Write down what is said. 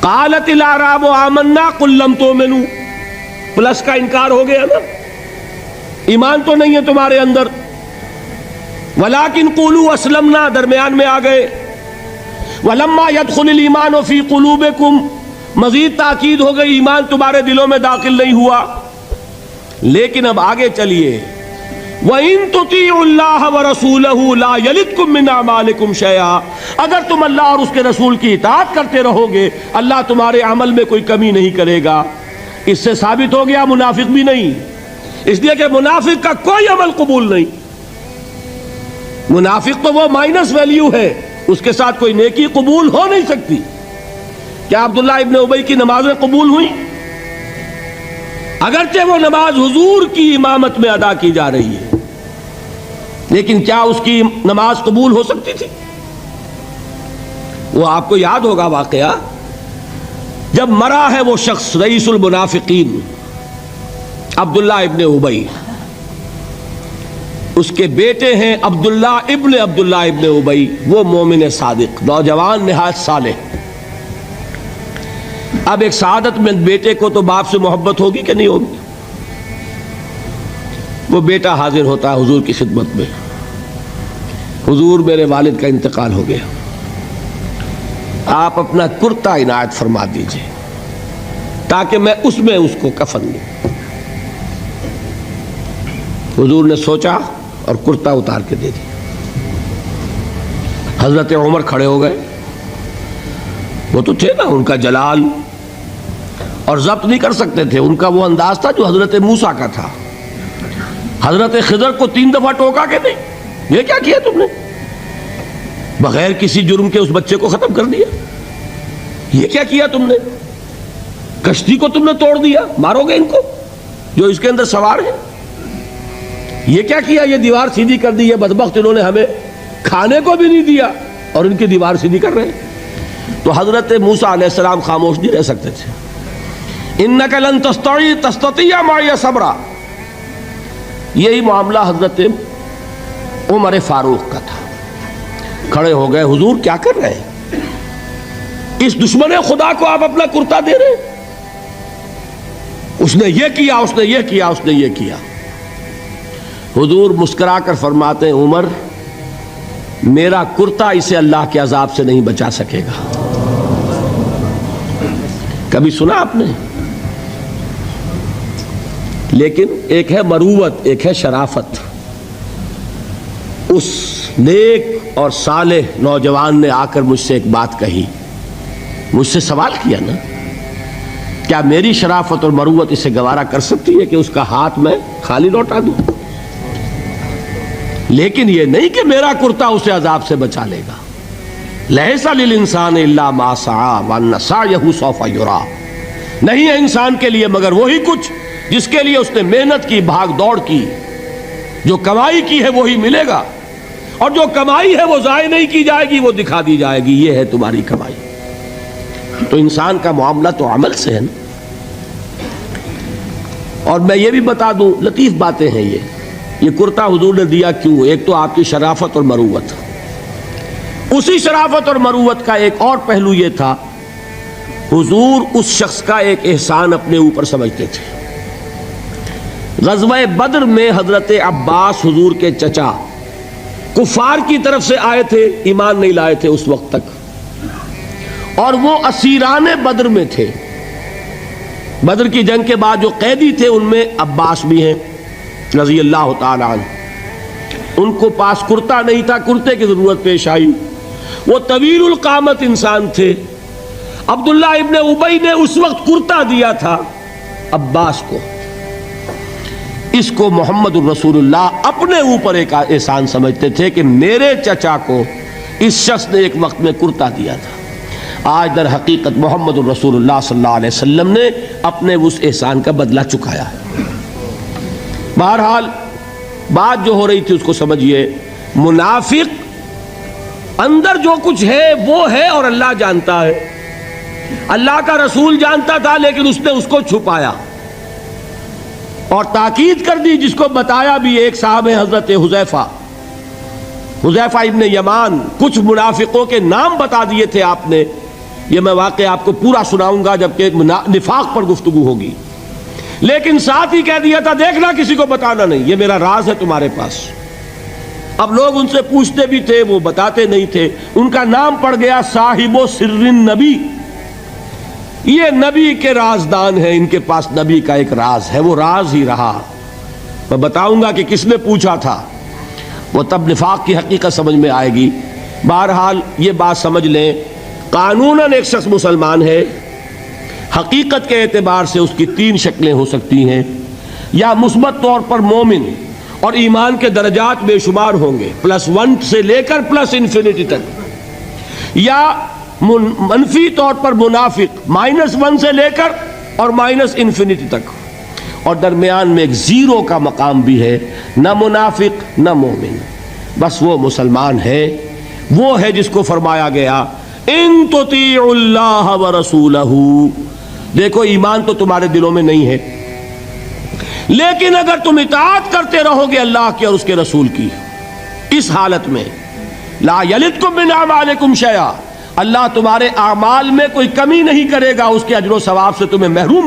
قالت الاعراب آمنا قل لم تؤمنوا، پلس کا انکار ہو گیا نا، ایمان تو نہیں ہے تمہارے اندر، ولیکن قولوا اسلمنا درمیان میں آ گئے، ولما يدخل الایمان فی قلوبکم مزید تاکید ہو گئی ایمان تمہارے دلوں میں داخل نہیں ہوا۔ لیکن اب آگے چلیے، وَإِن تُطِيعُوا اللَّهَ وَرَسُولَهُ لَا يَلِدْكُم مِّنْ أَعْمَالِكُمْ شَيْئًا، اگر تم اللہ اور اس کے رسول کی اطاعت کرتے رہو گے اللہ تمہارے عمل میں کوئی کمی نہیں کرے گا۔ اس سے ثابت ہو گیا منافق بھی نہیں، اس لیے کہ منافق کا کوئی عمل قبول نہیں، منافق تو وہ مائنس ویلیو ہے، اس کے ساتھ کوئی نیکی قبول ہو نہیں سکتی۔ کیا عبداللہ ابن ابی کی نمازیں قبول ہوئیں؟ اگرچہ وہ نماز حضور کی امامت میں ادا کی جا رہی ہے، لیکن کیا اس کی نماز قبول ہو سکتی تھی؟ وہ آپ کو یاد ہوگا واقعہ، جب مرا ہے وہ شخص رئیس المنافقین عبداللہ ابن ابی، اس کے بیٹے ہیں عبداللہ ابن ابی، وہ مومن صادق، نوجوان نہایت صالح۔ اب ایک سعادت مند بیٹے کو تو باپ سے محبت ہوگی کہ نہیں ہوگی؟ وہ بیٹا حاضر ہوتا ہے حضور کی خدمت میں، حضور میرے والد کا انتقال ہو گیا، آپ اپنا کرتا عنایت فرما دیجئے تاکہ میں اس کو کفن دوں۔ حضور نے سوچا اور کرتا اتار کے دے دیا۔ حضرت عمر کھڑے ہو گئے، وہ تو تھے نا، ان کا جلال اور ضبط نہیں کر سکتے تھے، ان کا وہ انداز تھا جو حضرت موسیٰ کا تھا۔ حضرت خضر کو 3 دفعہ ٹوکا کہ نہیں، یہ کیا کیا تم نے؟ بغیر کسی جرم کے اس بچے کو ختم کر دیا، یہ کیا کیا تم نے؟ کشتی کو تم نے توڑ دیا، مارو گے ان کو جو اس کے اندر سوار ہیں، یہ کیا کیا؟ یہ دیوار سیدھی کر دی، یہ بدبخت انہوں نے ہمیں کھانے کو بھی نہیں دیا اور ان کی دیوار سیدھی کر رہے ہیں۔ تو حضرت موسیٰ علیہ السلام خاموش نہیں رہ سکتے تھے۔ انک لن تستطیع معی صبرا، یہی معاملہ حضرت عمر فاروق کا تھا۔ کھڑے ہو گئے، حضور کیا کر رہے ہیں؟ اس دشمن خدا کو آپ اپنا کرتا دے رہے ہیں؟ اس نے یہ کیا، اس نے یہ کیا، اس نے یہ کیا۔ حضور مسکرا کر فرماتے ہیں، عمر میرا کرتا اسے اللہ کے عذاب سے نہیں بچا سکے گا۔ کبھی سنا آپ نے؟ لیکن ایک ہے مروت، ایک ہے شرافت۔ اس نیک اور صالح نوجوان نے آ کر مجھ سے ایک بات کہی، مجھ سے سوال کیا نا، کیا میری شرافت اور مروت اسے گوارا کر سکتی ہے کہ اس کا ہاتھ میں خالی لوٹا دوں؟ لیکن یہ نہیں کہ میرا کرتا اسے عذاب سے بچا لے گا۔ لیس للانسان الا ما سعى وان سعيه سوف يرى، نہیں ہے انسان کے لیے مگر وہی کچھ جس کے لیے اس نے محنت کی، بھاگ دوڑ کی، جو کمائی کی ہے وہی ملے گا، اور جو کمائی ہے وہ ضائع نہیں کی جائے گی، وہ دکھا دی جائے گی، یہ ہے تمہاری کمائی۔ تو انسان کا معاملہ تو عمل سے ہے نا۔ اور میں یہ بھی بتا دوں، لطیف باتیں ہیں یہ کرتا حضور نے دیا کیوں؟ ایک تو آپ کی شرافت اور مروت، اسی شرافت اور مروت کا ایک اور پہلو یہ تھا، حضور اس شخص کا ایک احسان اپنے اوپر سمجھتے تھے۔ غزوہ بدر میں حضرت عباس حضور کے چچا کفار کی طرف سے آئے تھے، ایمان نہیں لائے تھے اس وقت تک، اور وہ اسیران بدر میں تھے۔ بدر کی جنگ کے بعد جو قیدی تھے ان میں عباس بھی ہیں رضی اللہ تعالی عنہ۔ ان کو پاس کرتا نہیں تھا، کرتے کی ضرورت پیش آئی، وہ طویل القامت انسان تھے۔ عبداللہ ابن ابی نے اس وقت کرتا دیا تھا عباس کو۔ اس کو محمد الرسول اللہ اپنے اوپر ایک احسان سمجھتے تھے کہ میرے چچا کو اس شخص نے ایک وقت میں کرتا دیا تھا۔ آج در حقیقت محمد الرسول اللہ صلی اللہ علیہ وسلم نے اپنے اس احسان کا بدلہ چکایا ہے۔ بہرحال بات جو ہو رہی تھی اس کو سمجھیے، منافق اندر جو کچھ ہے وہ ہے اور اللہ جانتا ہے، اللہ کا رسول جانتا تھا لیکن اس نے اس کو چھپایا اور تاکید کر دی، جس کو بتایا بھی ایک صاحب حضرت حذیفہ ابن یمان، کچھ منافقوں کے نام بتا دیے تھے آپ نے یہ میں واقعہ آپ کو پورا سناؤں گا جبکہ نفاق پر گفتگو ہوگی، لیکن ساتھ ہی کہہ دیا تھا دیکھنا کسی کو بتانا نہیں، یہ میرا راز ہے تمہارے پاس۔ اب لوگ ان سے پوچھتے بھی تھے، وہ بتاتے نہیں تھے۔ ان کا نام پڑ گیا صاحب و سر نبی، یہ نبی کے رازدان ہیں، ان کے پاس نبی کا ایک راز ہے، وہ راز ہی رہا۔ میں بتاؤں گا کہ کس نے پوچھا تھا، وہ تب نفاق کی حقیقت سمجھ میں آئے گی۔ بہرحال یہ بات سمجھ لیں، قانوناً ایک شخص مسلمان ہے، حقیقت کے اعتبار سے اس کی تین شکلیں ہو سکتی ہیں، یا مثبت طور پر مومن اور ایمان کے درجات بے شمار ہوں گے، +1 سے لے کر +انفینٹی تک، یا منفی طور پر منافق، -1 سے لے کر اور -انفینٹی تک، اور درمیان میں ایک زیرو کا مقام بھی ہے، نہ منافق نہ مومن، بس وہ مسلمان ہے، وہ ہے جس کو فرمایا گیا ان تطیعوا اللہ ورسولہ۔ دیکھو ایمان تو تمہارے دلوں میں نہیں ہے، لیکن اگر تم اطاعت کرتے رہو گے اللہ کی اور اس کے رسول کی، اس حالت میں لا یلدکم من اعمالکم شیئا، اللہ تمہارے اعمال میں کوئی کمی نہیں کرے گا، اس کے اجر و ثواب سے تمہیں محروم